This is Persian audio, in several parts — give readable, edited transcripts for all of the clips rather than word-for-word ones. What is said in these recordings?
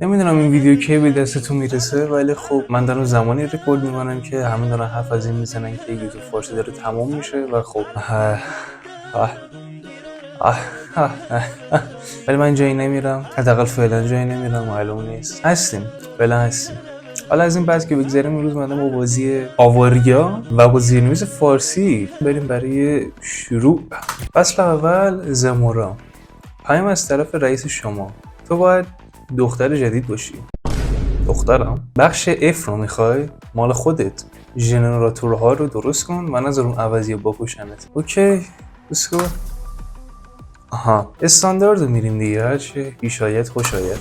نمیدونم این ویدیو کی به دستتون میرسه، ولی خب من دارم زمانی رکورد میکنم که همه دارن حرف از این میزنن که یوتیوب فارسی داره تمام میشه و خب ولی من جایی نمیرم، حداقل فعلا جایی نمیرم، معلوم نیست. فعلا هستیم. حالا از این بحث که بگذاریم، امروز اومدم با بازی آواریا و با زیرنویس فارسی بریم برای شروع. فصل اول زمورا. پیام از طرف رئیس شما: تو باید دختر جدید باشی. دخترم؟ بخش F رو میخوای؟ مال خودت. ژنراتورها رو درست کن، من از اون عوضی بکشنت. اوکی، بسکو. آها، استاندارد رو میریم دیگه، هرچه پیش آید خوش آید.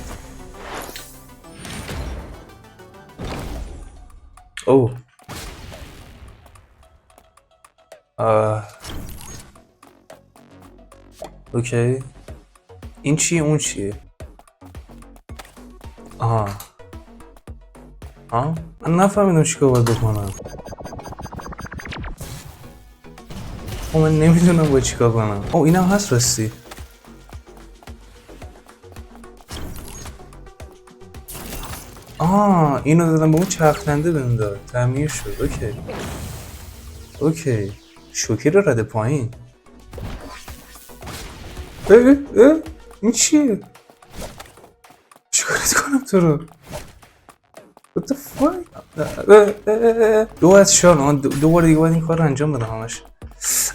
اوه اوکی. این چیه اون چیه؟ آها من نفهمیدم چیکار باید بکنم. من نمیدونم باید چیکار کنم. اینم هست راستی. اینو دادم به اون چرخنده بهم داد، تعمیر شد. اوکی. شوکی رو رده پایین. این چیه؟ چیکارت کنم تو رو؟ What the fuck؟ دو از شان. دو بار دیگه باید این کار رو انجام بدم همش.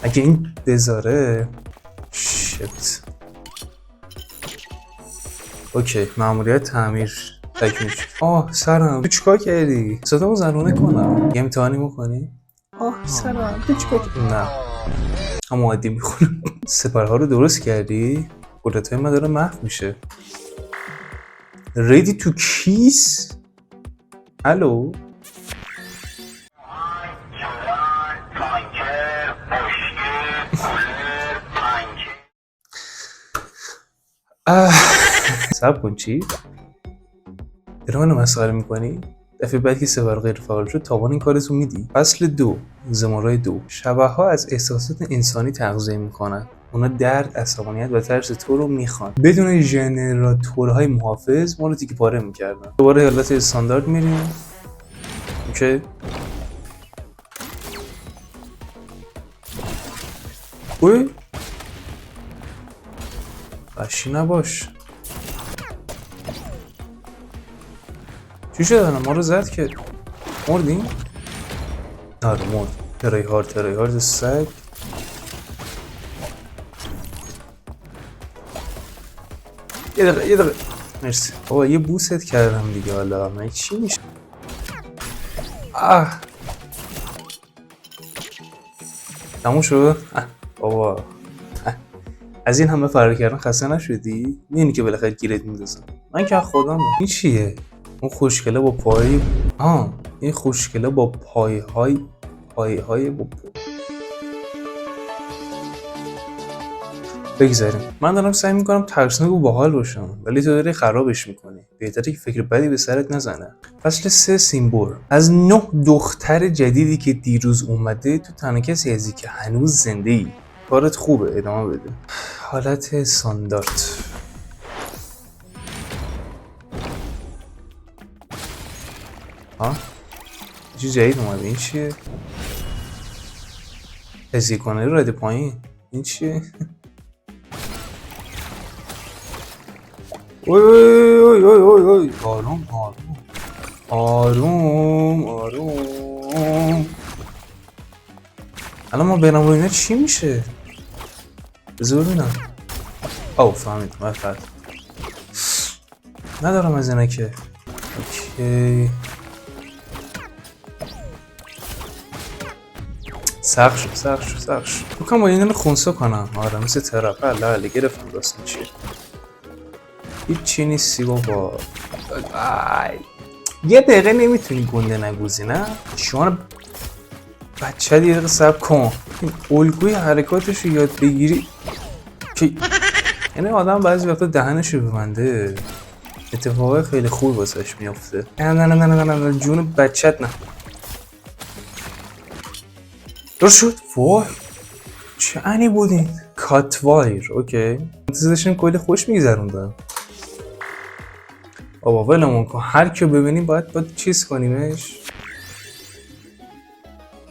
اگه این بذاره شت. اوکی، ماموریت تعمیر تکمیل شد. سرم، تو چیکار کردی؟ صدامو زنونه کنم یه امتحانی میکنی؟ سرم، تو چیکار کردی؟ نه، اما عادی میخونم. سپرها رو درست کردی؟ قدرت های من داره محو میشه. Ready to kiss؟ الو؟ صبر کن، چی؟ داره منو مسخره میکنی؟ دفعه بعد که سپر غیر فعال شد تاوان این کارتو میدی؟ فصل 2 زمورای 2. شبح‌ها از احساسات انسانی تغذیه میکنن. اونا درد، عصبانیت و ترس تو رو میخوان. بدون ژنراتورهای محافظ ما رو تیکه پاره میکردن. دوباره حالت استاندارد میریم. اوکی. اوی بشی نباش. چی شد؟ ما رو زد که مردیم؟ آره مرد. ترای هارد سگ. یه دقیقه مرسی بابا، یه بوست کردم دیگه. حالا من چی میشه؟ تموم شد؟ بابا از این همه فرار کردن خسته نشدی؟ میدونی که بالاخره گیرت میندازم. من که خودم. این چیه؟ اون خوشگله با پای. این خوشگله با پایهای با بگذاریم. من دارم سعی میکنم ترسناک و باحال باشم، ولی تو داری خرابش میکنی. بهتره که فکر بدی به سرت نزنه. فصل 3 سیمبور. از 9 دختر جدیدی که دیروز اومده تو تنها کسی هستی که هنوز زنده ای. کارت خوبه، ادامه بده. حالت استاندارد. چیز جدید اومده. این چیه؟ هزی کنه رو رده پایین. این چیه؟ اوی آروم. الان ما برم رو اینا چی میشه؟ بذار ببینم. فهمیدم. بفرد ندارم از اینا که. اوکی. سخت شد. بکنم با این رو خونسا کنم. مثل طرف. بله گرفتم راست چیه. هیچی نیستی بابا. یه دقیقه نمیتونی گنده نگوزی نه؟ شما بچه یه دقیقه صبر کن. این الگوی حرکاتش رو یاد بگیری که یعنی آدم بعضی وقتا دهنش رو ببنده اتفاقای خیلی خوب واسش میافته. نه جون بچت نه. درست شد. وای چه انی بودین. کاتوایر. اوکی. انتظارشم کلی خوش میگذروندم. بابا ولمون کن، هر کیو ببینیم باید چیز کنیمش.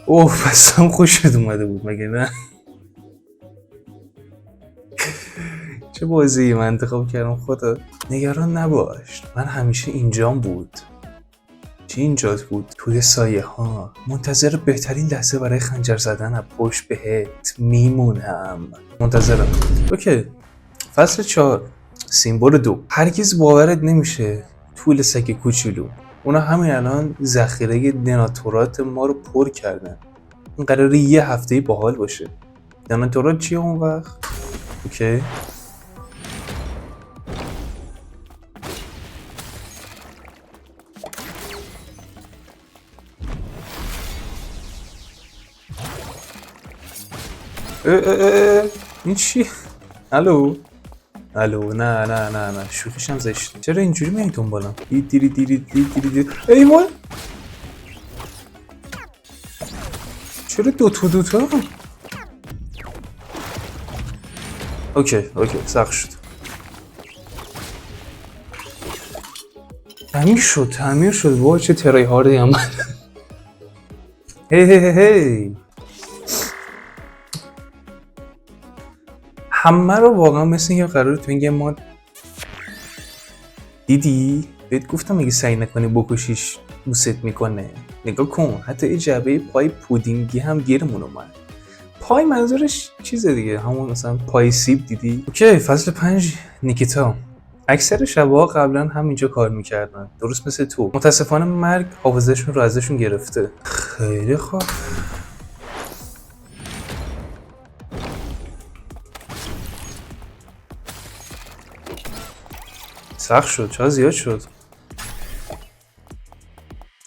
اوه پس هم خوشت اومده بود مگه نه؟ چه بازی من انتخاب کردم خدا. نگران نباش، من همیشه اینجام بود. چی اینجات بود؟ توی سایه ها منتظر بهترین لحظه برای خنجر زدن از پشت بهت میمونم. منتظرم. اوکی. فصل 4 سیمبل 2. هرگز باورت نمیشه طول سگ کوچولو، اونا همین الان ذخیره دناتورات ما رو پر کردن. این قراره یه هفته باحال باشه. دناتورات چیه اون وقت؟ اوکی. این چی؟ الو نه شوخیش هم زشته. چرا اینجوری میای دنبالم؟ دیری ایوان چرا دوتا؟ اوکی سخت شد. تعمیر شد. وای چه ترای هاردی هم. هی همه رو واقعا مثل اینکه قراره تو این گیم ما دیدی؟ بهت گفتم اگه سعی نکنی بکشیش دوست میکنه. نگاه کن حتی یه جعبه پای پودینگی هم گیرمون اومد. پای منظورش چیزه دیگه، همون مثلا پای سیب دیدی؟ اوکی. فصل 5 نیکیتا. اکثر شبها قبلا همینجا کار میکردن، درست مثل تو. متاسفانه مرگ حافظه‌شون رو ازشون گرفته. خیلی خوب. سخت شد. چرا زیاد شد؟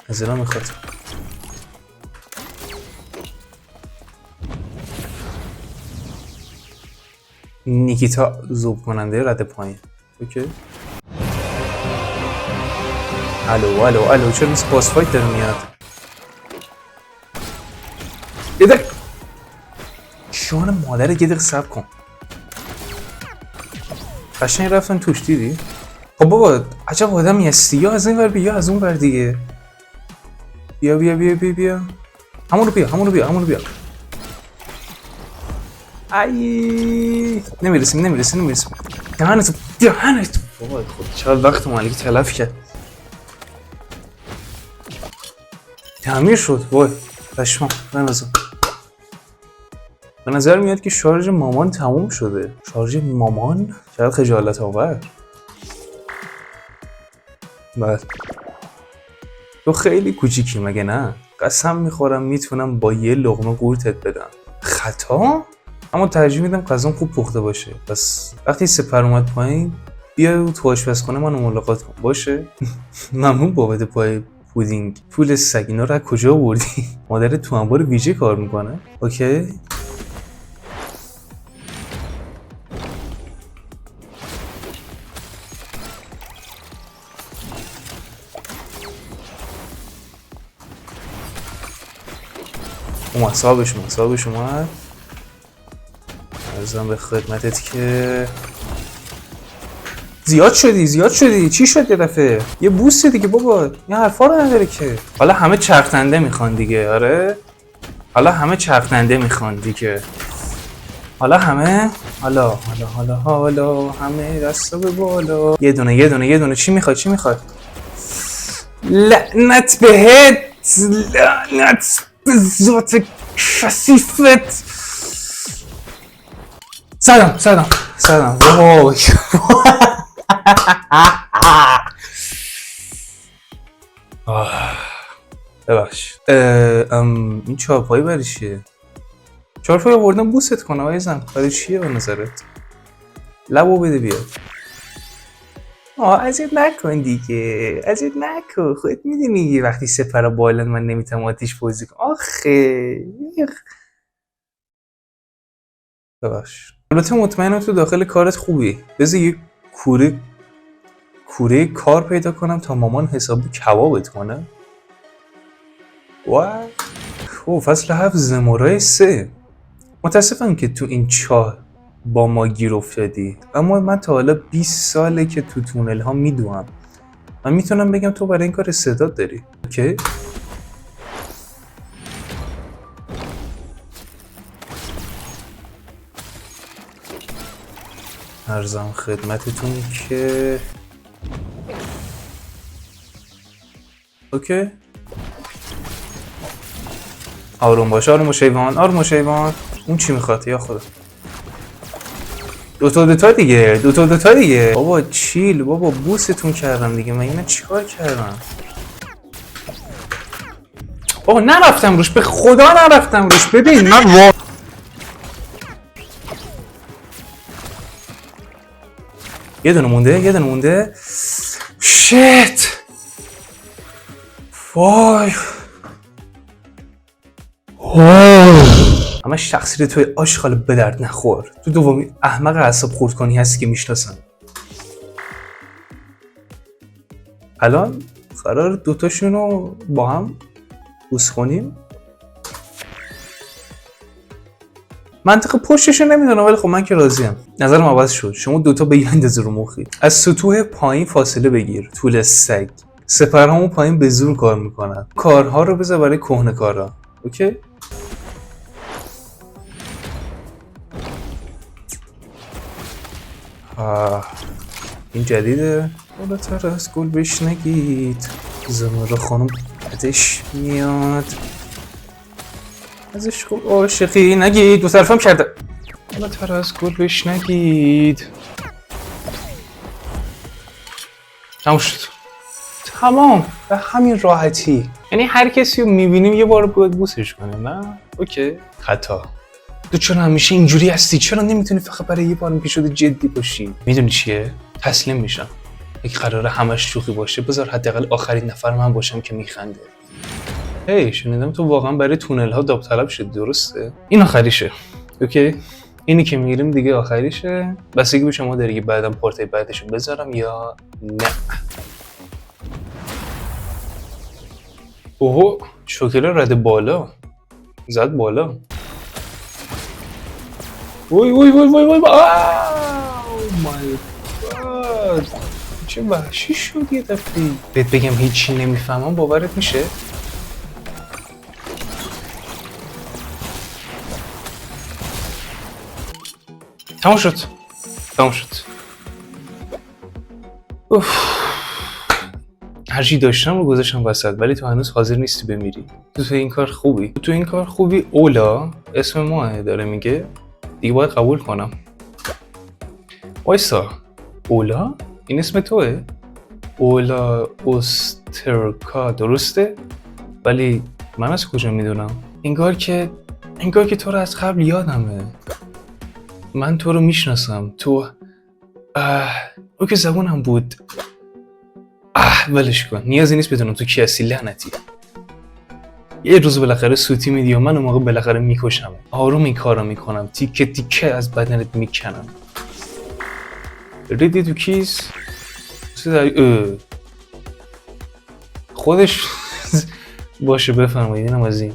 از اینا میخواد. نیکیتا زوب کننده رد پایین. اوکی. الو چرا مثل باس فایت داره میاد؟ یه دقیقه شان مادر یه دقیقه صبر کن. قشنگ رفتن توش دیدی؟ خب بابا عجب آدمی هستی، یا از این ور بیا از اون ور دیگه. بیا همون رو بیا. ای نمیرسیم. دهنتو بابا خود چرا وقت مالکی تلف کرد. تعمیر شد. وای پشمام بنازم. به نظر میاد که شارژ مامان تموم شده. شارژ مامان؟ چقدر خجالت آور. بله تو خیلی کوچیکی مگه نه؟ قسم میخورم میتونم با یه لقمه قورتت بدم. خطا؟ اما ترجیح میدم غذام خوب پخته باشه. پس وقتی سپر اومد پایین بیا تو آشپزخونه منو ملاقات کن باشه؟ ممنون بابت پای پودینگ. پول سگ اینا رو از کجا آوردی؟ مادرت تو انبار ویژه کار میکنه؟ اوکی. حسابش اومد. ارزم به خدمتت که زیاد شدی. چی شد یه دفعه؟ یه بوسته دیگه بابا، این حرفا رو نداره که. حالا همه چرخنده میخوان دیگه. آره حالا همه همه دستا به بالا. یه دونه چی میخواد؟ لعنت بهت، لعنت به ذات کثیفت. سلام وای. ببخش. این چارپایی برای چیه؟ چارپایی آوردم بوست کنم عزیزم. برای چیه به نظرت؟ لبو بده بیاد. اذیت نکن دیگه. خودت میدونی وقتی سپر بالا من نمیتونم آتیش بازی کنم. آخه ببخش. البته مطمئنم تو داخل کارت خوبی. بذار یه کوره کار پیدا کنم تا مامان حسابی کبابت کنه. فصل 7 زمورای 3. متاسفم که تو این چاه با ما گیر افتادی، اما من تا حالا 20 ساله که تو تونل ها میدوام. من میتونم بگم تو برای این کار استعداد داری. اوکی؟ عرضم خدمتتون که اوکی. آروم باش، آروم باش ایوان، آروم باش ایوان. اون چی میخواد یا خدا؟ دوتا دیگه. بابا چیل، بابا بوستون کردم دیگه. من چیکار کردم؟ بابا نرفتم روش، به خدا نرفتم روش. ببین من یه دونه مونده. شیت. وای. همش تقصیر توی آشغال به درد نخور. تو دومی احمق اعصاب خورد کنی هستی که میشناسم. الان قرار دوتاشونو با هم بوس کنیم. منطقه پشتشو نمیدونم ولی خب من که راضیم. نظرم عوض شد. شما دوتا به یه اندازه رو مخی. از سطوح پایین فاصله بگیر. طول سگ. سپرهامون پایین به زور کار میکنن. کارها رو بذار برای کهنه‌کارا. اوکی؟ این جدیده. بالاتر از گل بهش نگید. زمره خانم بعدش میاد. ازش خوب عاشقی نگید. دو طرفم کرده. بالاتر از گل بهش نگید. تموم شد. تمام. به همین راحتی. یعنی هر کسی رو میبینیم یه بار باید بوسش کنیم نه؟ اوکی. خطا. تو چرا همیشه اینجوری هستی؟ چرا نمیتونی فقط برای یه بار اپیزود جدی باشی؟ میدونی چیه؟ تسلیم میشم. اگه قراره همش شوخی باشه بذار حداقل آخرین نفر من باشم که میخنده. هی شنیدم تو واقعا برای تونل ها داوطلب شدی، درسته؟ این آخریشه. اوکی؟ اینی که میگیریم دیگه آخریشه. بستگی به شما داره که بعدم پارتای بعدشو بذارم یا نه. اوه شوکله رد بالا. زد بالا. وای مای گاد. چه وحشی شد یه دفعه. بهت بگم هیچی نمیفهمم باورت میشه؟ تمام شد. هر چی داشتم رو گذاشتم وسط ولی تو هنوز حاضر نیستی بمیری. تو این کار خوبی. اولا اسم ماه داره میگه دیگه باید قبول کنم. وایسا، اولا؟ این اسم توه؟ اولا اوسترکا درسته؟ ولی من از کجا میدونم؟ انگار که تو رو از قبل یادمه. من تو رو میشناسم. تو او که زبونم بود. ولش کن. نیازی نیست بدونم تو کی هستی لعنتی. یه روز بالاخره سوتی میدی و من اون موقع بالاخره میکشم. آروم این کارو میکنم. تیکه تیکه از بدنت میکنم. ریدی تو کیس؟ خودش باشه بفرمایید. اینم از این.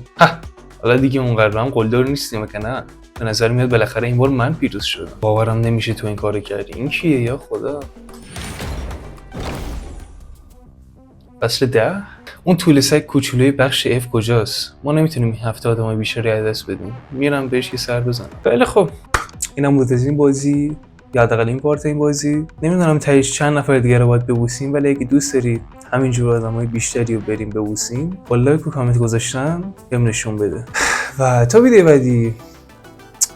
حالا دیگه اونقدر هم قلدر نیستیم که نه. به نظر میاد بالاخره این بار من پیروز شدم. باورم نمیشه تو این کارو کردی. این کیه یا خدا؟ فصل 10 اون طول سگ کوچولوی بخش F کجاست؟ ما نمیتونیم این هفته آدمای بیشتری از دست بدیم. میرم بهش یه سر بزنم. خیلی خب. اینم بود از این بازی. یا حداقل این پارت این بازی. نمیدونم تهش چند نفر دیگه رو باید ببوسیم ولی اگه دوست دارید همینجور آدمای بیشتری رو بریم ببوسیم با لایک و کامنت گذاشتن بهم نشون بده. و تا ویدیو بعدی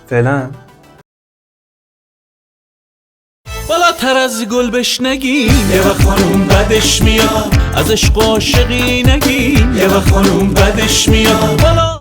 فعلا بالاتر از گل بهش نگین. یه وقت خانوم بدش میاد ازش عاشقی نگین. یه وقت خانوم بدش میاد.